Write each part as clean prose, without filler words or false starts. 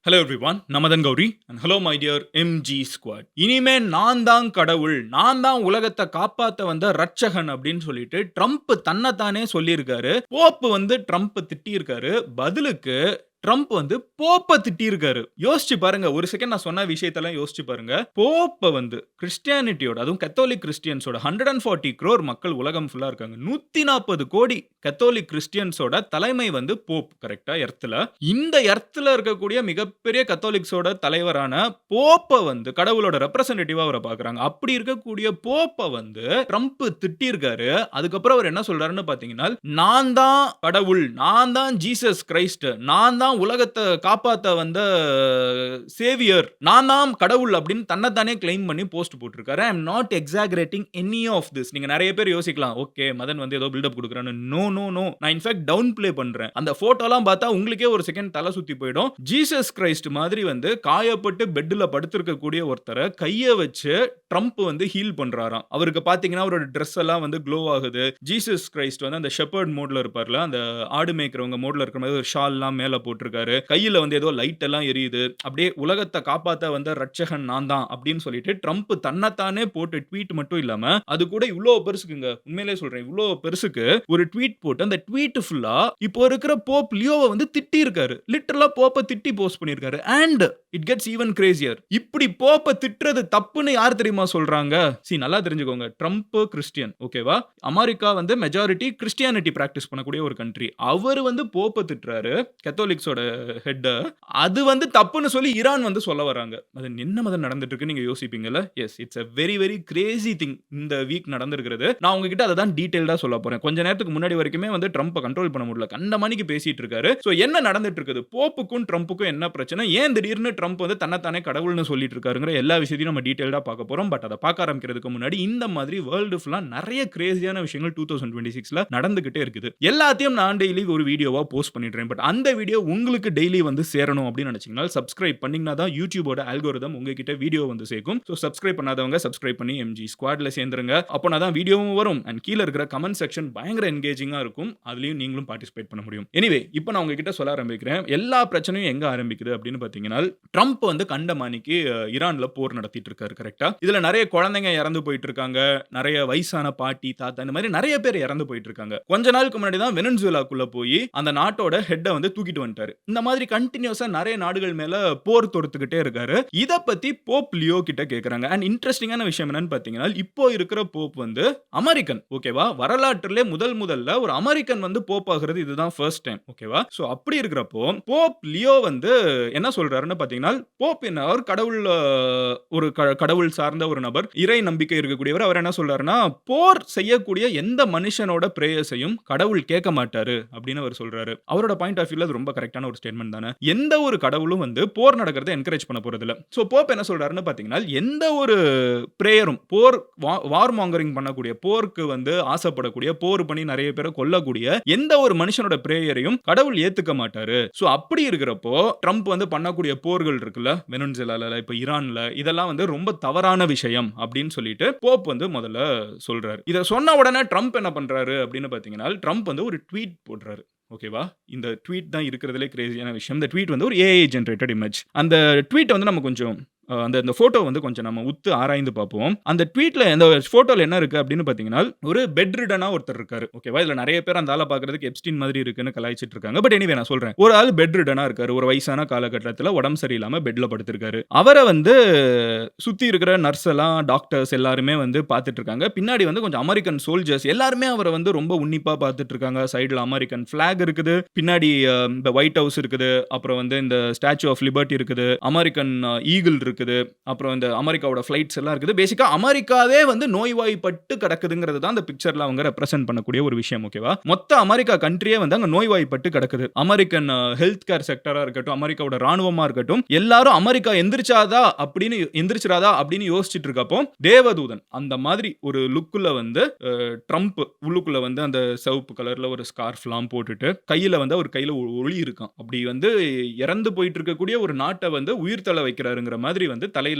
Hello everyone. நமதன் Gowri and hello my dear MG squad. இனிமே நான் தான் கடவுள், நான் தான் உலகத்த காப்பாத்த வந்த ரட்சகன் அப்படின்னு சொல்லிட்டு ட்ரம்ப் தன்னைத்தானே சொல்லியிருக்காரு. போப் வந்து ட்ரம்ப் திட்டியிருக்காரு. பதிலுக்கு ட்ரம்ப் வந்து போப்ப திட்டியிருக்காரு. யோசிச்சு பாருங்க. ஒரு செகண்ட் நான் சொன்ன விஷயத்தெல்லாம் யோசிச்சு பாருங்க. போப்ப வந்து கிறிஸ்டியானிட்டியோட அதுவும் கத்தோலிக் கிறிஸ்டியன்ஸோட 140 crore மக்கள் உலகம் ஃபுல்லா இருக்காங்க. 140 கோடி கத்தோலிக் கிறிஸ்டியன்ஸோட தலைமை வந்து போப் கரெக்ட்டா எர்த்ல. இந்த எர்த்ல இருக்கக்கூடிய மிகப்பெரிய கத்தோலிக்ஸோட தலைவரான போப்ப வந்து கடவுளோட ரெப்ரசன்டேட்டிவா அவர பார்க்குறாங்க. அப்படி இருக்கக்கூடிய போப்ப வந்து ட்ரம்ப் திட்டியிருக்காரு. அதுக்கப்புறம் அவர் என்ன சொல்றாருன்னு பார்த்தீங்கன்னா, "நான் தான் கடவுள், நான் தான் ஜீசஸ் கிறிஸ்ட், நான் தான் உலகத்த காப்பாத்த வந்த சேவியர், நான் தான் கடவுள்" அப்படின்னு தன்னைத்தானே கிளைம் பண்ணி போஸ்ட் போட்டிருக்காரு. I am not exaggerating any of this. நீங்க நெறைய பேர் யோசிக்கலாம். ஓகே, மதன் வந்து ஏதோ பில்டப் குடுக்குறான்னு. No, no, no. நான் இன்ஃபாக்ட் டவுன் ப்ளே பண்றேன். அந்த போட்டோலாம் பார்த்தா உங்களுக்கே ஒரு செகண்ட் தல சுத்தி போயிடும். ஜீசஸ் கிறிஸ்ட் மாதிரி வந்து காயப்பட்டு பெட்ல படுத்திருக்கக்கூடிய ஒருத்தர கைய வச்சு ட்ரம்ப் வந்து ஹீல் பண்றாராம். அவருக்கு பார்த்தீங்கன்னா, அவரோட டிரெஸ் எல்லாம் வந்து க்ளோ ஆகுது. ஜீசஸ் கிறிஸ்ட் வந்து அந்த ஷெப்பர்ட் மோட்ல இருப்பார்ல, அந்த ஆடு மேய்க்கிறவங்க மோட்ல இருக்கிற மாரி ஒரு ஷால்லாம் மேல போட்டிருக்காரு. கையில வந்து ஏதோ லைட் எல்லாம் எரியுது. அப்படியே உலகத்த காப்பாத்த வந்த ரட்சகன் நான் தான் அப்படின்னு சொல்லிட்டு ட்ரம்ப் தன்னைத்தானே போட்டு ட்வீட் மட்டும் இல்லாம, அது கூட இவ்ளோ பெருசுக்குங்க. உண்மையிலேயே சொல்றேன். இவ்ளோ பெருசுக்கு ஒரு ட்வீட் போட்டு, அந்த ட்வீட் ஃபுல்லா இப்போ இருக்கிற போப் லியோவ வந்து திட்டியிருக்காரு. லிட்டரலா போப்ப திட்டி போஸ்ட் பண்ணியிருக்காரு. And it gets even crazier. இப்படி போப்ப திட்டுறது தப்புன்னு யார் தெரியுமா சொல்றாங்க? நல்லா தெரிஞ்சுக்கோங்க. Trump Christian. ஓகேவா? அமெரிக்கா வந்து மெஜாரிட்டி கிறிஸ்டியானிட்டி பிராக்டிஸ் பண்ணக்கூடிய ஒரு கண்ட்ரி. அவரு வந்து போப்ப திட்டுறாரு. கத்தோலிக்ஸோட ஹெட்ட. அது வந்து தப்புன்னு சொல்லி ஈரான் வந்து சொல்ல வராங்க. அது என்ன மதம் நடந்துட்டு இருக்குன்னு நீங்க யோசிப்பீங்கல்ல? Yes, it's a very very crazy thing இந்த வீக் நடந்திருக்கிறது. நான் உங்ககிட்ட அத தான் டீடைல்டா சொல்லப் போறேன். கொஞ்ச நேரத்துக்கு முன்னாடி வரைக்குமே வந்து ட்ரம்ப கண்ட்ரோல் பண்ண முடியல. கண்டமேனிக்கு பேசிட்டு இருக்காரு. சோ என்ன நடந்துட்டு இருக்குது? போப்புக்கும் ட்ரம்புக்கும் என்ன பிரச்சனை? ஏன் திடீர்னு ட்ரம்ப் வந்து தன்னைத்தானே கடவுள்னு சொல்லிட்டு இருக்காருங்கிற எல்லா விஷயத்தையும் நம்ம டீடைல்டா பார்க்க போறோம். பட் அத பார்க்க ஆரம்பிக்கிறதுக்கு முன்னாடி இந்த மாதிரி வேர்ல்டு ஃபுல்லா நெறைய கிரேசியான விஷயங்கள் 2026ல நடந்துகிட்டே இருக்குது. எல்லாத்தையும் நான் டெய்லி ஒரு வீடியோவா போஸ்ட் பண்ணிடுறேன். பட் அந்த வீடியோ உங்களுக்கு டெய்லி வந்து சேரணும் அப்படின்னு நினைச்சீங்கன்னா சப்ஸ்கிரைப் பண்ணீங்கன்னா தான் யூடியூபோட அல்கோரிதம் உங்ககிட்ட வீடியோ வந்து சேர்க்கும். சோ சப்ஸ்கிரைப் பண்ணாதவங்க சப்ஸ்கிரைப் பண்ணி எம்ஜி ஸ்குவாட்ல சேர்ந்துருங்க. அப்போனா தான் வீடியோவும் வரும் அண்ட் கீழ இருக்கிற கமெண்ட் செக்ஷன் பயங்கர என்கேஜிங்கா இருக்கும். அதுலயும் நீங்களும் பார்ட்டிசிபேட் பண்ண முடியும். எனிவே இப்போ நான் உங்ககிட்ட சொல்ல ஆரம்பிக்கிறேன். எல்லா பிரச்சனையும் எங்க ஆரம்பிக்குது அப்படின்னு பார்த்தீங்கன்னா, ட்ரம்ப் வந்து கண்டமானிக்கு ஈரான்ல போர் நடத்திட்டு இருக்காரு. கரெக்ட்டா? இதுல நெறைய குழந்தைங்க இறந்து போயிட்டு இருக்காங்க. நெறைய வயசான பாட்டி, தாத்தா இந்த மாதிரி நெறைய பேர் இறந்து போயிட்டு இருக்காங்க. கொஞ்ச நாளுக்கு முன்னாடி தான் வெனசுவேலாக்குள்ள போய் அந்த நாட்டோட ஹெட்ட வந்து தூக்கிட்டு வந்துட்டாரு. இந்த மாதிரி கன்டினியூஸா நெறைய நாடுகள் மேல போர் தொடுத்துக்கிட்டே இருக்காரு. இத பத்தி போப் லியோ கிட்ட கேக்குறாங்க. அண்ட் இன்ட்ரஸ்டிங்கான விஷயம் என்னன்னு பார்த்தீங்கன்னா, இப்போ இருக்கிற போப் வந்து அமெரிக்கன். ஓகேவா? வரலாற்றிலே முதல்ல ஒரு அமெரிக்கன் வந்து போப் ஆகுறது இதுதான் ஃபர்ஸ்ட் டைம். ஓகேவா? சோ அப்படி இருக்கிறப்போ போப் லியோ வந்து என்ன சொல்றாருன்னு பார்த்தீங்கன்னா, போப் என்ன அவர் கடவுள் ஒரு கடவுள் சார்ந்த ஒரு நபர். இறை நம்பிக்கை இருக்கக்கூடியவர். அவர் என்ன சொல்றாருன்னா, போர் செய்யக்கூடிய எந்த மனுஷனோட பிரேயர்ஸையும் கடவுள் கேட்க மாட்டாரு அப்படின்னு அவர் சொல்றாரு. அவரோட பாயிண்ட் ஆஃப் வியூல அது ரொம்ப கரெக்ட்டான ஒரு ஸ்டேட்மெண்ட் தானே. எந்த ஒரு கடவுளும் வந்து போர் நடக்கிறத என்கரேஜ் பண்ண போறதில்ல. சோ போப் என்ன சொல்றாருன்னு பார்த்தீங்கன்னா, எந்த ஒரு பிரேயரும் வார் மாங்கரிங் பண்ணக்கூடிய, போருக்கு வந்து ஆசைப்படக்கூடிய, போர் பண்ணி நெறைய பேர கொல்லக்கூடிய எந்த ஒரு மனுஷனோட பிரேயரையும் கடவுள் ஏத்துக்க மாட்டாரு. சோ அப்படி இருக்கிறப்போ ட்ரம்ப் வந்து பண்ணக்கூடிய போர்கள் இருக்குல்ல, வெனசுவேலால, இப்ப ஈரான்ல இதெல்லாம் வந்து ரொம்ப தவறான விஷயம் அப்படின்னு சொல்லிட்டு போப் வந்து முதல்ல சொல்றாரு. இத சொன்ன உடனே ட்ரம்ப் என்ன பண்றாரு அப்படின்னு பார்த்தீங்கன்னா, ட்ரம்ப் வந்து ஒரு ட்வீட் போடுறாரு. ஓகேவா? இந்த ட்வீட் தான் இருக்கிறதிலே கிரேசியான விஷயம். இந்த ட்வீட் வந்து ஒரு ஏஐ ஜெனரேட்டட் இமேஜ். அந்த ட்வீட்ட வந்து நம்ம கொஞ்சம் அந்த ஃபோட்டோ வந்து கொஞ்சம் நம்ம உத்து ஆராய்ந்து பார்ப்போம். அந்த ட்வீட்ல அந்த ஃபோட்டோல என்ன இருக்கு அப்படின்னு பார்த்தீங்கன்னா, ஒரு பெட் ரிட்டனா ஒருத்தர் இருக்காரு. ஓகேவா? இதுல நெறைய பேர் அந்த ஆள பார்க்கிறதுக்கு எப்ஸ்டீன் மாதிரி இருக்குன்னு கலாய்ச்சிட்டு இருக்காங்க. பட் எனிவே நான் சொல்றேன். ஒரு ஆள் பெட் ரிட்டனா இருக்காரு. ஒரு வயசான காலகட்டத்தில உடம்பு சரியில்லாம பெட்ல படுத்திருக்காரு. அவர வந்து சுத்தி இருக்கிற நர்ஸ் எல்லாம், டாக்டர்ஸ் எல்லாருமே வந்து பார்த்துட்டு இருக்காங்க. பின்னாடி வந்து கொஞ்சம் அமெரிக்கன் சோல்ஜர்ஸ் எல்லாருமே அவர வந்து ரொம்ப உன்னிப்பா பார்த்துட்டு இருக்காங்க. சைடுல அமெரிக்கன் பிளாக் இருக்குது. பின்னாடி இந்த ஒயிட் ஹவுஸ் இருக்குது. அப்புறம் வந்து இந்த ஸ்டாச்சு ஆஃப் லிபர்ட்டி இருக்குது. அமெரிக்கன் ஈகிள் இருக்குது. அப்புறம் இந்த அமெரிக்காவோட ஃபிளைட்ஸ் எல்லாம் இருக்குது. பேசிக்கா அமெரிக்காவே வந்து நோய்வாய்ப்பட்டு கிடக்குதுங்கிறது தான் அந்த பிக்சர்ல அவங்க ரெப்ரசன்ட் பண்ணக்கூடிய ஒரு விஷயம். ஓகேவா? மொத்த அமெரிக்கா கண்ட்ரியே வந்து அங்க நோய்வாய்ப்பட்டு கிடக்குது. அமெரிக்கன் ஹெல்த் கேர் செக்டரா இருக்கட்டும், அமெரிக்காவோட ராணுவமா இருக்கட்டும், எல்லாரும் அமெரிக்கா எந்திரிச்சிராதா அப்படின்னு யோசிச்சுட்டு இருக்கப்போ, தேவதூதன் அந்த மாதிரி ஒரு லுக்குல வந்து ட்ரம்ப் உள்ளுக்குள்ள வந்து அந்த சிவப்பு கலர்ல ஒரு ஸ்கார்ஃப்லாம் போட்டுட்டு, கையில வந்து அவர் கையில ஒரு ஒளி இருக்காம். அப்படி வந்து இறந்து போயிட்டு இருக்கக்கூடிய ஒரு நாட்ட வந்து உயிர் தள்ள வைக்கிறாருங்கிற மாதிரி வந்து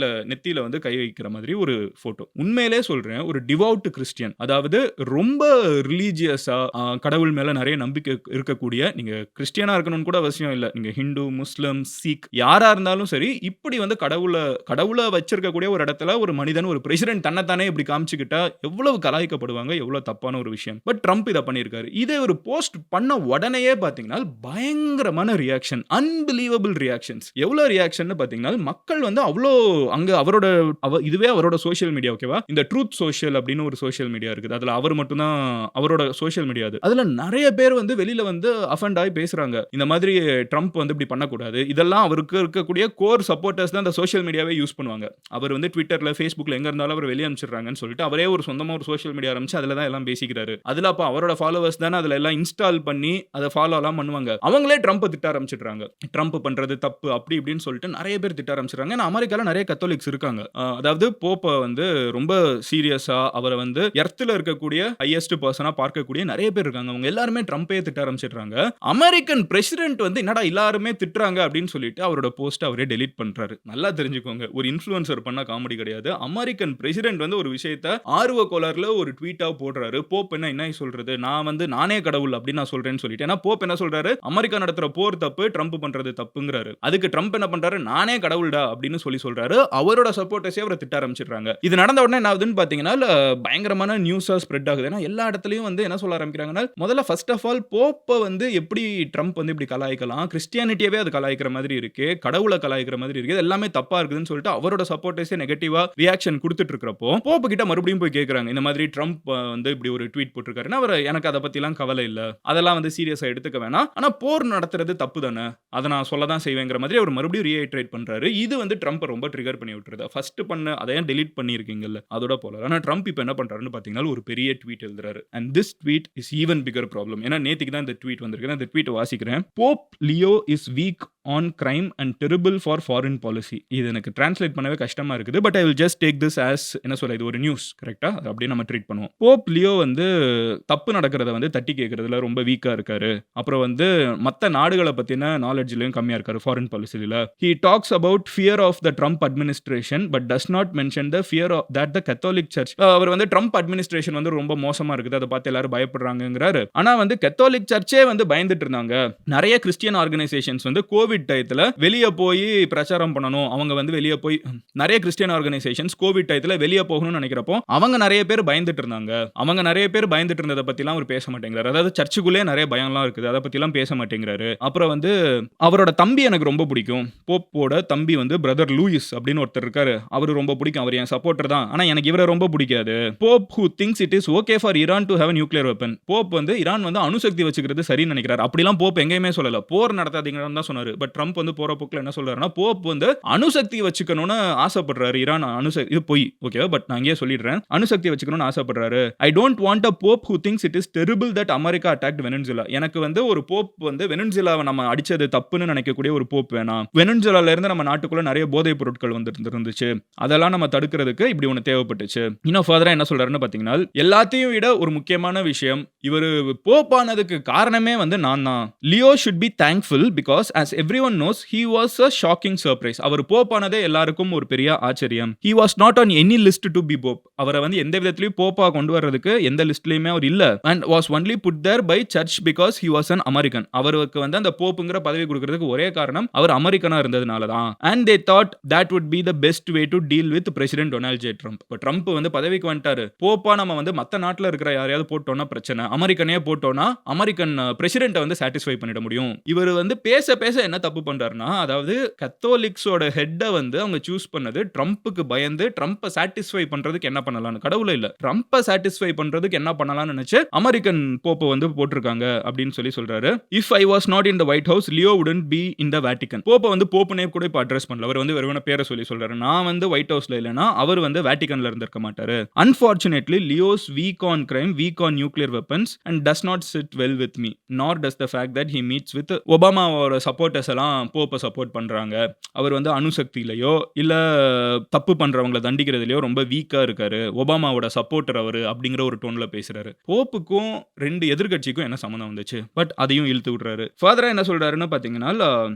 நெத்தியில வந்து கை வைக்கிற மாதிரி ஒரு போட்டோ. உண்மையிலே சொல்றேன், ஒரு டிவோட் கிறிஸ்டியன், அதாவது ரொம்ப ரிலிஜியஸா கடவுள் மேல நிறைய நம்பிக்கை இருக்கக்கூடிய, நீங்க கிறிஸ்டியனா இருக்கணும்னு கூட அவசியம் இல்ல. நீங்க ஹிந்து, முஸ்லிம், சீக் யாரா இருந்தாலும் சரி, இப்படி வந்து கடவுள வச்சிருக்கக்கூடிய ஒரு இடத்துல ஒரு மனிதன், ஒரு பிரசிடென்ட் தன்னைத்தானே இப்படி காமிச்சுக்கிட்டா எவ்வளவு கலாய்க்கப்படுவாங்க, எவ்வளவு தப்பான ஒரு விஷயம். பட் ட்ரம்ப் இத பண்ணியிருக்காரு. இதே ஒரு போஸ்ட் பண்ண உடனேயே பார்த்தீங்கன்னா, பயங்கரமான ரியாக்ஷன், அன்பிலீவபிள் ரியாக்ஷன்ஸ். எவ்வளவு ரியாக்ஷன்னு பார்த்தீங்கன்னா, மக்கள் வந்து அவ்ளோ அங்க இதுவே அவரோட சோசியல் மீடியா, ஓகேவா? இந்த ட்ரூத் சோஷியல் அப்படின்னு ஒரு சோசியல் மீடியா இருக்குது. அதுல அவர் மட்டும் தான் அவரோட சோசியல் மீடியா அது. அதுல நெறைய பேர் வந்து வெளியில வந்து அஃபெண்ட் ஆகி பேசுறாங்க. இந்த மாதிரி ட்ரம்ப் வந்து இப்படி பண்ணக்கூடாது. இதெல்லாம் அவருக்கு இருக்கக்கூடிய கோர் சப்போர்ட்டர்ஸ் தான் அந்த சோசியல் மீடியாவே யூஸ் பண்ணுவாங்க. அவர் வந்து ட்விட்டர்ல, Facebookல எங்க இருந்தாலும் அவர் வெளிய அனுப்பிச்சுடுறாங்கன்னு சொல்லிட்டு அவரே ஒரு சொந்தமா ஒரு சோசியல் மீடியா ஆரம்பிச்சு அதுல தான் எல்லாம் பேசிக்கிறாரு. அதுல அப்ப அவரோட ஃபாலோவர்ஸ் தானே அதுல எல்லாம் இன்ஸ்டால் பண்ணி அத ஃபாலோ எல்லாம் பண்ணுவாங்க. அவங்களே ட்ரம்ப்ப திட்ட ஆரம்பிச்சுடுறாங்க. ட்ரம்ப் பண்றது தப்பு அப்படி இப்படின்னு சொல்லிட்டு நெறைய பேர் திட்ட ஆரம்பிச்சுடுறாங்க. ஏன்னா அமெரிக்கால நெறைய கத்தோலிக்ஸ் இருக்காங்க. அதாவது போப்ப வந்து ரொம்ப சீரியஸா அவர வந்து எர்த்ல இருக்கக்கூடிய ஹையஸ்ட் பெர்சனா பார்க்கக்கூடிய நெறைய பேர் இருக்காங்க. அவங்க எல்லாருமே ட்ரம்பையே திட்ட ஆரம்பிச்சுடுறாங்க. அமெரிக்கன் பிரசிடென்ட் வந்து என்னடா எல்லாருமே திட்டுறாங்க அப்படின்னு சொல்லிட்டு அவரோட போஸ்ட் அவரே டெலீட் பண்றாரு. நல்லா தெரிஞ்சுக்கோங்க. ஒரு இன்ஃப்ளூயன்சர் பண்ண காமெடி கிடையாது. அமெரிக்கன் பிரசிடென்ட் வந்து ஒரு விஷயத்த ஆர்வ கோளாறுல ஒரு ட்வீட்டா போடுறாரு. போப் என்ன சொல்றது? நான் வந்து நானே கடவுள் அப்படின்னு நான் சொல்றேன்னு சொல்லிட்டு. ஏன்னா போப் என்ன சொல்றாரு? அமெரிக்கா நடத்துற போர் தப்பு, ட்ரம்ப் பண்றது தப்புங்கிறாரு. அதுக்கு ட்ரம்ப் என்ன பண்றாரு? நானே கடவுள்டா அப்படின்னு சொல்றாரு. அவரோட சப்போர்ட்டர்ஸே அவரை திட்ட ஆரம்பிச்சிடுறாங்க. இது நடந்த உடனே என்ன ஆகுதுன்னு பாத்தீங்கன்னா, பயங்கரமான நியூஸா ஸ்ப்ரெட் ஆகுது. ஏன்னா எல்லா இடத்துலயும் வந்து என்ன சொல்ல ஆரம்பிக்கிறாங்கன்னா, முதல்ல ஃபர்ஸ்ட் ஆஃப் ஆல் போப்ப வந்து எப்படி ட்ரம்ப் வந்து இப்படி கலாய்க்கலாம்? கிறிஸ்டியானிட்டியவே அது கலாய்க்கிற மாதிரி இருக்கு. கடவுளை கலாய்க்கிற மாதிரி இருக்கு. இது எல்லாமே தப்பா இருக்குதுன்னு சொல்லிட்டு அவரோட சப்போர்ட்டர்ஸே நெகட்டிவா ரியாக்ஷன் குடுத்துட்டு இருக்கிறப்போ, போப் கிட்ட மறுபடியும் போய் கேட்கறாங்க. இந்த மாதிரி ட்ரம்ப் வந்து இப்படி ஒரு ட்வீட் போட்டிருக்காருன்னா, எனக்கு அத பத்திலாம் கவலை இல்ல. அதெல்லாம் வந்து சீரியஸா எடுத்துக்க வேணாம். ஆனா போர் நடத்துறது தப்பு தானே. அத நான் சொல்ல தான் செய்வேங்கிற மாதிரி அவர் மறுபடியும் ரீஐட்ரேட் பண்றாரு. இது வந்து ட்ரம்ப்ப ரொம்ப ட்ரிகர் பண்ணி விட்டுருது. ஃபர்ஸ்ட் பண்ண அத ஏன் டெலீட் பண்ணியிருக்கீங்கல்ல. அதோட போல. ஆனா ட்ரம்ப் இப்ப என்ன பண்றாருன்னு பார்த்தீங்கன்னா, ஒரு பெரிய ட்வீட் எழுதுறாரு. And this tweet is even bigger problem. ஏன்னா நேத்திக்கு தான் இந்த ட்வீட் வந்திருக்கு. அந்த ட்வீட் வாசிக்கிறேன். Pope Leo is weak on crime and terrible for foreign policy. இது எனக்கு டிரான்ஸ்லேட் பண்ணவே கஷ்டமா இருக்குது. But I will just take this as என்ன சொல்ல, இது ஒரு நியூஸ். கரெக்ட்டா? அத அப்படியே நம்ம ட்ரீட் பண்ணுவோம். போப் லியோ வந்து தப்பு நடக்கிறத வந்து தட்டி கேட்கிறதுல ரொம்ப வீக்கா இருக்காரு. அப்புறம் வந்து மத்த நாடுகள பத்தின நாலெட்ஜ்லயும் கம்மியா இருக்காரு foreign பாலிசில. He talks about fear of the Trump administration but does not mention the fear of that the Catholic Church. அவர் வந்து ட்ரம்ப் அட்மினிஸ்ட்ரேஷன் வந்து ரொம்ப மோசமா இருக்குது. அத பார்த்து எல்லாரும் பயப்படுறாங்கங்கறாரு. ஆனா வந்து கத்தோலிக் சர்ச்சே வந்து பயந்துட்டு இருந்தாங்க. நிறைய கிறிஸ்டியன் ஆர்கனைசேஷன்ஸ் வந்து கோவிட் டயத்துல வெளிய போய் பிரச்சாரம் பண்ணனும். அவங்க வந்து வெளிய போய் நிறைய கிறிஸ்டியன் ஆர்கனைசேஷன்ஸ் கோவிட் டயத்துல வெளிய போகணும்னு நினைக்கிறப்போ அவங்க நிறைய பேர் பயந்துட்டு இருந்தாங்க. அவங்க நிறைய பேர் பயந்துட்டு இருந்தத பத்திலாம் அவர் பேச மாட்டேங்கிறாரு. அதாவது சர்ச்சுக்குள்ளே நிறைய பயம்லாம் இருக்குது. அத பத்திலாம் பேச மாட்டேங்கிறாரு. அப்புறம் வந்து அவரோட தம்பி எனக்கு ரொம்ப பிடிக்கும். போப்போட தம்பி வந்து பிரதர் லூயிஸ் அப்படின்னு ஒருத்தர் இருக்காரு. அவரு ரொம்ப பிடிக்கும். அவர் என் சப்போர்ட்டர் தான். ஆனா எனக்கு இவரை ரொம்ப பிடிக்காது. Pope who thinks it is okay for Iran to have a nuclear weapon. Pope வந்து ஈரான் வந்து அணுசக்தி வச்சுக்கிறது சரின்னு நினைக்கிறார். அப்படிலாம் போப் எங்கேயுமே சொல்லல. போர் நடத்தாதீங்கன்னு தான் சொன்னாரு. பட் ட்ரம்ப் வந்து போற போக்குல என்ன சொல்றாருன்னா, போப் வந்து அணுசக்தி வச்சுக்கணும்னு ஆசைப்படுறாரு. ஈரான் இது பொய். ஓகே, பட் நான் இங்கேயே சொல்லிடுறேன். அணுசக்தி வச்சுக்கணும்னு ஆசைப்படுறாரு. I don't want a pope who thinks it is terrible that America attacked Venezuela. எனக்கு வந்து ஒரு போப் வந்து வெனிசுலாவை நம்ம அடிச்சது தப்புன்னு நினைக்கக்கூடிய ஒரு போப் வேணாம். வெனிசுலால இருந்து நம்ம நாட்டுக்குள்ள நிறைய போதைப் பொருட்கள் வந்துட்டு இருந்துச்சு. அதெல்லாம் நம்ம தடுக்கிறதுக்கு இப்படி ஒன்னு தேவைப்பட்டுச்சு. இன்னும் ஃபர்தரா என்ன சொல்றாருன்னு பாத்தீங்கன்னா, எல்லாத்தையும் விட ஒரு முக்கியமான விஷயம், இவரு போப் ஆனதுக்கு காரணமே வந்து நான் தான். Leo should be thankful because as everyone knows he was a shocking surprise. அவர் போப் ஆனதே எல்லாருக்கும் ஒரு பெரிய ஆச்சரியம். He was not on any list to be pope. அவரை வந்து எந்த விதத்திலயும் போப்பா கொண்டு வர்றதுக்கு எந்த லிஸ்ட்லயுமே அவர் இல்ல. And was only put there by church because he was an American. அவருக்கு வந்து அந்த போப்புங்கிற பதவி கொடுக்கிறதுக்கு ஒரே காரணம் அவர் அமெரிக்கனா இருந்ததுனால தான். And they thought that would be the best way to deal with President Donald J. Trump. இப்ப ட்ரம்ப் வந்து பதவிக்கு வந்துட்டாரு. போப்பா நம்ம வந்து மத்த நாட்டுல இருக்கிற யாரையாவது போட்டோம்னா பிரச்சனை. அமெரிக்கனே போட்டோம்னா அமெரிக்கன் பிரசிடென்ட்ட வந்து சாட்டிஸ்ஃபை பண்ணிட முடியும். இவர் வந்து பேச பேச என்ன தப்பு பண்றாருன்னா, அதாவது கத்தோலிக்ஸோட ஹெட்ட வந்து அவங்க சூஸ் பண்ணது ட்ரம்ப்புக்கு பயந்து ட்ரம்ப்பை சாட்டிஸ்ஃபை பண்றதுக்கு என்ன பண்ணலாம்னு, கடவுளே இல்ல, ட்ரம்ப்பை சாட்டிஸ்ஃபை பண்றதுக்கு என்ன பண்ணலாம்னு நினைச்சு அமெரிக்கன் போப்பை வந்து போட்டிருக்காங்க அப்படின்னு சொல்றாரு. If I was not in the White House Leo wouldn't be in the Vatican. போப்பை வந்து போப்புனே கூட இப்ப அட்ரஸ் பண்ணல. அவர் வந்து வெறுமனே பேரை சொல்றாரு. நான் வந்து ஒயிட் ஹவுஸ்ல இல்லனா அவர் வந்து வேட்டிகன்ல இருந்திருக்க மாட்டாரு. Unfortunately, Leo's weak on crime, weak on nuclear weapons and does not sit well with me. Nor does the fact that he meets with ஒபாமாவோட சப்போர்ட்டர்ஸ் எல்லாம் போப்பை சப்போர்ட் பண்றாங்க. அவர் வந்து அணுசக்தியிலயோ இல்ல தப்பு பண்றவங்களை தண்டிக்கிறதுலயோ ரொம்ப வீக்கா இருக்காரு. ஒபாமாவோட சப்போர்ட்டர் அவரு அப்படிங்கிற ஒரு டோன்ல பேசுறாரு. போப்புக்கும் ரெண்டு எதிர்க்கட்சிக்கும் என்ன சம்பந்தம் வந்துச்சு? பட் அதையும் இழுத்து விடுறாரு. ஃபர்தரா என்ன சொல்றாருன்னு பாத்தீங்கன்னா,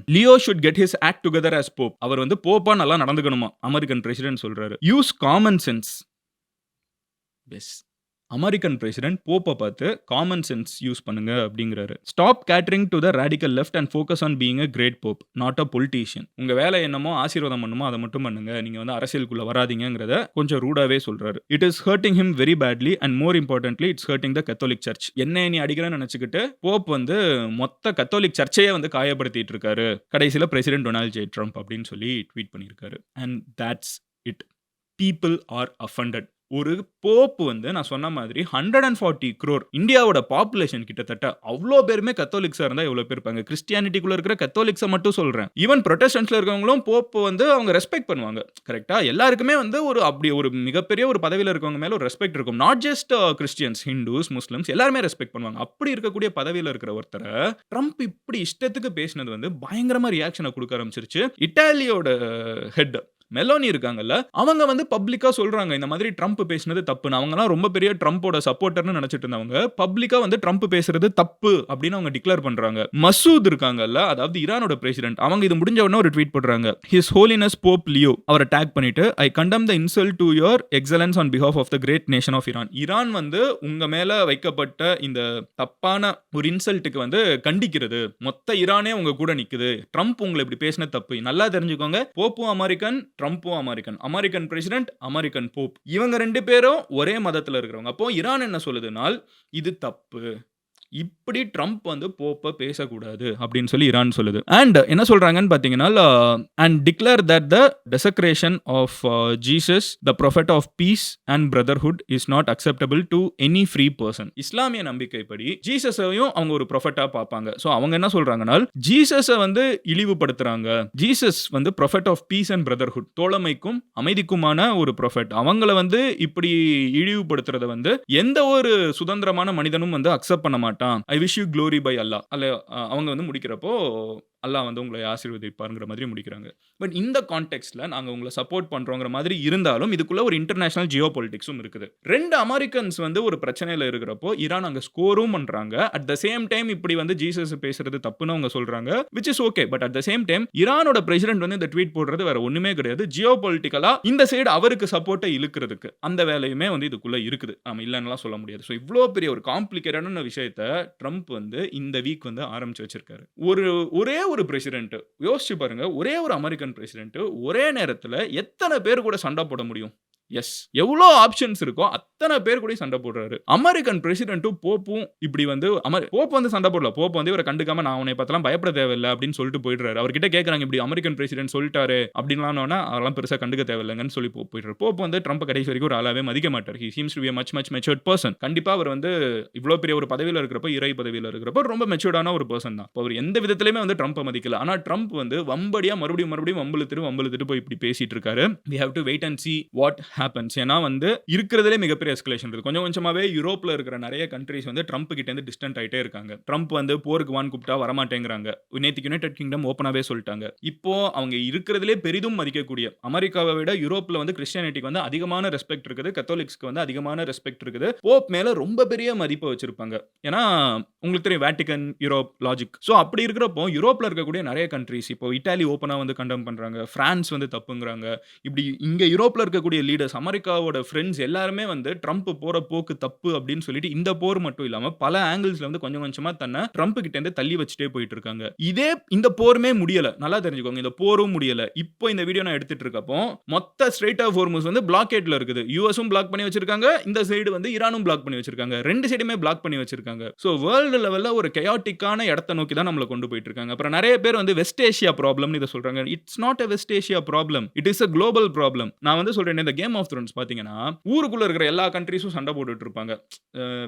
Leo should get his act together as pope. அவர் வந்து போப்பா நல்லா நடந்துக்கணுமா அமெரிக்கன் பிரசிடென்ட் சொல்றாரு. Use common sense. Yes. American president போப்ப பார்த்து காமன் சென்ஸ் யூஸ் பண்ணுங்க அப்படிங்கிறாரு. Stop catering to the radical left and focus on being a great pope not a politician. உங்க வேலை என்னமோ ஆசீர்வாதம் பண்ணுமோ அதை மட்டும் பண்ணுங்க. நீங்க வந்து அரசியலுக்குள்ள வராதீங்கிறத கொஞ்சம் ரூடாவே சொல்றாரு. It is hurting him very badly and more importantly it's hurting the Catholic Church. என்ன நீ அடிக்கிறேன்னு நினைச்சுக்கிட்டு போப் வந்து மொத்த கத்தோலிக் சர்ச்சையே வந்து காயப்படுத்திட்டு இருக்காரு. கடைசியில பிரசிடென்ட் டொனால்ட் ஜே ட்ரம்ப் அப்படின்னு சொல்லி ட்வீட் பண்ணியிருக்காரு. And that's it. People are offended. ஒரு போப் வந்து நான் சொன்ன மாதிரி 140 crore இந்தியாவோட பாப்புலேஷன் கிட்டத்தட்ட அவ்வளோ பேருமே கத்தோலிக்ஸா இருந்தா எவ்வளவு பேர் இருப்பாங்க. கிறிஸ்டியானிட்டிக்குள்ள இருக்கிற கத்தோலிக்ஸை மட்டும் சொல்றேன். ஈவன் ப்ரொட்டஸ்டன்ட்ஸ்ல இருக்கவங்களும் போப் வந்து அவங்க ரெஸ்பெக்ட் பண்ணுவாங்க. கரெக்டா? எல்லாருக்குமே வந்து ஒரு அப்படி ஒரு மிகப்பெரிய ஒரு பதவியில் இருக்கவங்க மேல ஒரு ரெஸ்பெக்ட் இருக்கும். Not just Christians, Hindus, Muslims எல்லாருமே ரெஸ்பெக்ட் பண்ணுவாங்க. அப்படி இருக்கக்கூடிய பதவியில் இருக்கிற ஒருத்தரை ட்ரம்ப் இப்படி இஷ்டத்துக்கு பேசினது வந்து பயங்கரமா ரியாக்ஷனை கொடுக்க ஆரம்பிச்சிருச்சு. இட்டாலியோட ஹெட் மெலோனி இருக்காங்கல்ல, அவங்க வந்து பப்ளிக்கா சொல்றாங்க இந்த மாதிரி ட்ரம்ப் பேசினது தப்புன்னு. அவங்கலாம் ரொம்ப பெரிய ட்ரம்போட சப்போர்ட்டர்னு நினைச்சிட்டு இருந்தவங்க பப்ளிக்கா வந்து ட்ரம்ப் பேசுறது தப்பு அப்படின்னு அவங்க டிக்ளேர் பண்றாங்க. மசூத் இருக்காங்கல்ல, அதாவது ஈரானோட பிரசிடென்ட், அவங்க இது முடிஞ்ச உடனே ஒரு ட்வீட் பண்றாங்க. ஹிஸ் ஹோலினஸ் போப் லியோ அவரை டேக் பண்ணிட்டு I condemn the insult to your excellency on behalf of the great nation of Iran. Iran வந்து உங்க மேல வைக்கப்பட்ட இந்த தப்பான ஒரு இன்சல்ட்டுக்கு வந்து கண்டிக்கிறது. மொத்த ஈரானே உங்க கூட நிக்குது. ட்ரம்ப் உங்களை இப்படி பேசின தப்பு. நல்லா தெரிஞ்சுக்கோங்க, போப்பும் அமெரிக்கன், ட்ரம்ப்பும் American. American president, American pope. இவங்க 2 பேரும் ஒரே மதத்துல இருக்கிறவங்க. அப்போ ஈரான் என்ன சொல்லுதுனால் இது தப்பு. இப்படி ட்ரம்ப் வந்து போப்ப பேசக்கூடாது அப்படின்னு சொல்லி ஈரான் சொல்லுது. அண்ட் என்ன சொல்றாங்கன்னு பாத்தீங்கன்னா, and declare that the desecration of Jesus the prophet of peace and brotherhood is not acceptable to any free person. இஸ்லாமிய நம்பிக்கைப்படி ஜீசஸையும் அவங்க ஒரு ப்ரொஃபெட்டா பார்ப்பாங்க. ஸோ அவங்க என்ன சொல்றாங்கன்னா, ஜீசஸை வந்து இழிவுபடுத்துறாங்க. ஜீசஸ் வந்து prophet of peace and brotherhood, தோழமைக்கும் அமைதிக்குமான ஒரு ப்ரொஃபெட். அவங்கள வந்து இப்படி இழிவுபடுத்துறத வந்து எந்த ஒரு சுதந்திரமான மனிதனும் வந்து அக்செப்ட் பண்ண மாட்டான். I wish you glory by Allah. அவங்க வந்து முடிக்கிறப்போ அல்லாஹ் வந்து உங்களை ஆசீர்வதிப்பாருங்கிற மாதிரி முடிக்கிறாங்க. பட் இந்த கான்டெக்ட்ல நாங்க உங்களை சப்போர்ட் பண்றோங்கிற மாதிரி இருந்தாலும் இதுக்குள்ள ஒரு இன்டர்நேஷனல் ஜியோ பொலிட்டிக்ஸும் இருக்குது. 2 அமெரிக்கன்ஸ் வந்து ஒரு பிரச்சனையில இருக்கிறப்போ ஈரான் அங்க ஸ்கோரும் பண்றாங்க. அட் த சேம் டைம் இப்படி வந்து ஜீசஸ் பேசுறது தப்புன்னு அவங்க சொல்றாங்க, which is okay. But at the same time ஈரானோட பிரசிடென்ட் வந்து இந்த ட்வீட் போடுறது வேற ஒண்ணுமே கிடையாது. ஜியோ பொலிட்டிக்கலா இந்த சைடு அவருக்கு சப்போர்ட்டை இழுக்கிறதுக்கு அந்த வேலையுமே வந்து இதுக்குள்ள இருக்குது. நம்ம இல்லைன்னுலாம் சொல்ல முடியாது. ஸோ இவ்வளோ பெரிய ஒரு காம்ப்ளிகேட்டடான விஷயத்தை ட்ரம்ப் வந்து இந்த வீக் வந்து ஆரம்பிச்சு வச்சிருக்காரு. ஒரே ஒரு பிரசிடென்ட் யோசிச்சு பாருங்க, ஒரே ஒரு அமெரிக்கன் பிரசிடென்ட் ஒரே நேரத்தில் எத்தனை பேர் கூட சண்டை போட முடியும்? எஸ், எவ்வளோ ஆப்ஷன்ஸ் இருக்கோ அத்தனை பேர் கூட சண்டை போடுறாரு. அமெரிக்கன் பிரசிடென்ட்டும் போப்பும் இப்படி வந்து போப் வந்து சண்டை போடல. போப் வந்து இவரை கண்டுக்காம நான் உன்னை பார்த்தலாம் பயப்பட தேவையில்லை அப்படின்னு சொல்லிட்டு போயிடுறாரு. அவர்கிட்ட கேட்கறாங்க இப்படி அமெரிக்கன் பிரசிடென்ட் சொல்லிட்டாரு அப்படின்லாம், அதெல்லாம் பெருசாக கண்டுக்க தேவையில்லைங்கன்னு சொல்லி போயிடுறாரு. போப் வந்து ட்ரம்ப் கடைசி வரைக்கும் ஒரு ஆளாவே மதிக்க மாட்டார். He seems to be a much matured person. கண்டிப்பா அவர் வந்து இவ்வளோ பெரிய ஒரு பதவியில் இருக்கிறப்ப, இறை பதவியில் இருக்கிறப்ப ரொம்ப மெச்சூர்டான ஒரு பர்சன் தான். அவர் எந்த விதத்திலுமே வந்து ட்ரம்ப்பை மதிக்கல. ஆனால் ட்ரம்ப் வந்து வம்படியா மறுபடியும் வம்புழுத்துட்டு போய் இப்படி பேசிட்டு இருக்காரு. we have to wait and see what happens. ஏன்னா வந்து இருக்கிறதுலே மிகப்பெரிய எஸ்கலேஷன் இருக்கு. கொஞ்சமாவே யூரோப்ல இருக்கிற நிறைய கண்ட்ரீஸ் வந்து ட்ரம்ப் கிட்ட இருந்து டிஸ்டன்ட் ஆயிட்டே இருக்காங்க. ட்ரம்ப் வந்து போருக்கு வான் கூப்பிட்டா வரமாட்டேங்கிறாங்க. நேத்துக்கு யுனைடெட் கிங்டம் ஓப்பனாவே சொல்லிட்டாங்க. இப்போ அவங்க இருக்கிறதுலே பெரிதும் மதிக்கக்கூடிய அமெரிக்காவை விட யூரோப்ல வந்து கிறிஸ்டியானிட்டிக்கு வந்து அதிகமான ரெஸ்பெக்ட் இருக்குது, கத்தோலிக்ஸ்க்கு வந்து அதிகமான ரெஸ்பெக்ட் இருக்குது. போப் மேல ரொம்ப பெரிய மதிப்பை வச்சிருப்பாங்க. ஏன்னா உங்களுக்கு தெரியும் வேட்டிகன், யூரோப் லாஜிக். ஸோ அப்படி இருக்கிறப்போ யூரோப்ல இருக்கக்கூடிய நிறைய கண்ட்ரீஸ் இப்போ இட்டாலி ஓப்பனா வந்து கண்டம் பண்றாங்க, பிரான்ஸ் வந்து தப்புங்கிறாங்க. இப்படி இங்க யூரோப்ல இருக்கக்கூடிய லீடர்ஸ், அமெரிக்காவோட ஃப்ரெண்ட்ஸ் எல்லாருமே வந்து ட்ரம்ப் போற போக்கு தப்பு அப்படின்னு சொல்லிட்டு இந்த போர் மட்டும் இல்லாம பல ஆங்கிள்ஸ்ல வந்து கொஞ்சமா தன்னை ட்ரம்ப் கிட்ட இருந்து தள்ளி வச்சுட்டே போயிட்டு இருக்காங்க. இந்த போருமே முடியல. நல்லா தெரிஞ்சுக்கோங்க, இந்த போரும் முடியல. இப்போ இந்த வீடியோ நான் எடுத்துட்டு இருக்கப்போ மொத்த ஸ்ட்ரெய்ட் ஆஃப் ஹோர்முஸ் வந்து பிளாக்கேட்ல இருக்குது. யூஎஸும் பிளாக் பண்ணி வச்சிருக்காங்க, இந்த சைடு வந்து ஈரானும் பிளாக் பண்ணி வச்சிருக்காங்க. 2 சைடுமே பிளாக் பண்ணி வச்சிருக்காங்க. ஸோ வேர்ல்டு லெவல்ல ஒரு கயாட்டிக்கான இடத்தை நோக்கி தான் நம்மளை கொண்டு போயிட்டு இருக்காங்க. அப்புறம் நிறைய பேர் வந்து வெஸ்ட் ஏஷியா ப்ராப்ளம்னு இதை சொல்றாங்க. It's not a west Asia problem, it is a global problem. நான் வந்து சொல்றேன், இந்த கேம் ஆஃப் த்ரோன்ஸ் பாத்தீங்கன்னா ஊருக்குள்ள இருக்கிற எல்லா கண்ட்ரீஸும் சண்டை போட்டுட்டு இருப்பாங்க.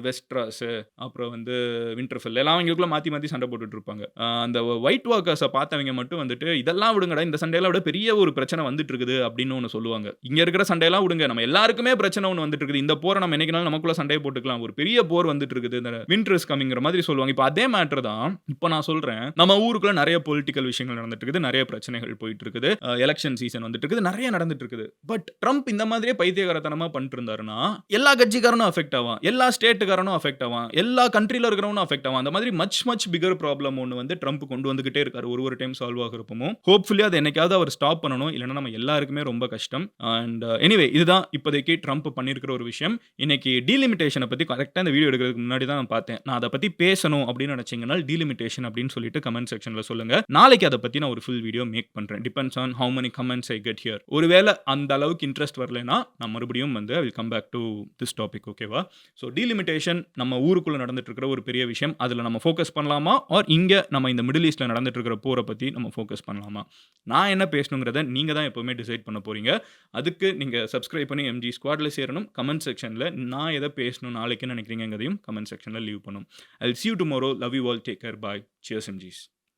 வெஸ்ட்ராஸ், அப்புறம் வந்து விண்டர்ஃபெல் எல்லாம் அவங்களுக்குள்ள மாத்தி சண்டை போட்டுட்டு இருப்பாங்க. அந்த ஒயிட் வாக்கர்ஸை பார்த்தவங்க மட்டும் வந்துட்டு இதெல்லாம் விடுங்கடா, இந்த சண்டையெல்லாம் விட பெரிய ஒரு பிரச்சனை வந்துட்டு இருக்குது அப்படின்னு ஒன்று சொல்லுவாங்க. இங்க இருக்கிற சண்டையெல்லாம் விடுங்க, நம்ம எல்லாருக்குமே பிரச்சனை ஒன்று வந்துட்டு இருக்குது. இந்த போரை நம்ம என்னைக்குனாலும் நமக்குள்ள சண்டையை போட்டுக்கலாம், ஒரு பெரிய போர் வந்துட்டு இருக்குது, இந்த விண்டர் இஸ் கமிங்கிற மாதிரி சொல்லுவாங்க. இப்போ அதே மேட்டர் தான் இப்போ நான் சொல்றேன். நம்ம ஊருக்குள்ள நிறைய பொலிட்டிக்கல் விஷயங்கள் நடந்துட்டு இருக்குது, நிறைய பிரச்சனைகள் போயிட்டு இருக்குது, எலெக்ஷன் சீசன் வந்துட்டு இருக்குது, நிறைய நடந்துட்டு இருக்குது. பட் ட்ரம்ப் இந்த மாதிரி மாதிரியே பைத்தியக்காரத்தனமா பண்ணிட்டு இருந்தாருன்னா, எல்லா கட்சிக்காரனும் அஃபெக்ட் ஆவான். எல்லா ஸ்டேட்காரனும் அஃபெக்ட் ஆவான். எல்லா கண்ட்ரில இருக்கிறவனும் அஃபெக்ட் ஆவான். அந்த மாதிரி மச் பிக்கர் ப்ராப்ளம் ஒண்ணு வந்து ட்ரம்ப் கொண்டு வந்துகிட்டே இருக்காரு. ஒரு டைம் சால்வ் ஆகுறப்பவும். ஹோப்ஃபுல்லி அத என்னைக்காவது அவர் ஸ்டாப் பண்ணணும். இல்லன்னா நம்ம எல்லாருக்குமே ரொம்ப கஷ்டம். அண்ட் எனிவே இதுதான் இப்போதைக்கு ட்ரம்ப் பண்ணியிருக்கிற ஒரு விஷயம். இன்னைக்கு டீலிமிட்டேஷன பத்தி கரெக்ட்டா இந்த வீடியோ எடுக்கிறதுக்கு முன்னாடி தான் நான் பார்த்தேன். நான் அத பத்தி பேசணும் அப்படின்னு நினைச்சீங்கன்னா, டீலிமிட்டேஷன் அப்படின்னு சொல்லிட்டு கமெண்ட் செக்ஷன்ல சொல்லுங்க. நாளைக்கு அத பத்தி நான் ஒரு ஃபுல் வீடியோ மேக் பண்றேன். Depends on how many comments I get here. ஒருவேள அந்த அளவுக்கு இன்ட்ரெஸ்ட் வரலைன்னா, நான் மறுபடியும் வந்து I will come back to this topic. ஓகேவா? ஸோ டீலிமிட்டேஷன் நம்ம ஊருக்குள்ள நடந்துட்டு இருக்கிற ஒரு பெரிய விஷயம். அதுல நம்ம ஃபோக்கஸ் பண்ணலாமா? ஆர் இங்க நம்ம இந்த மிடில் ஈஸ்ட்ல நடந்துட்டு இருக்கிற போர பத்தி நம்ம ஃபோக்கஸ் பண்ணலாமா? நான் என்ன பேசணுங்கிறத நீங்க தான் எப்பவுமே டிசைட் பண்ண போறீங்க. அதுக்கு நீங்க சப்ஸ்கிரைப் பண்ணி எம்ஜி ஸ்குவாட்ல சேரணும். கமெண்ட் செக்ஷன்ல நான் எத பேசணும் நாளைக்குன்னு நினைக்கிறீங்கங்கிறதையும் கமெண்ட் செக்ஷன்ல லீவ் பண்ணணும். I will see you tomorrow. Love you all. Take care. Bye. Cheers, MGs.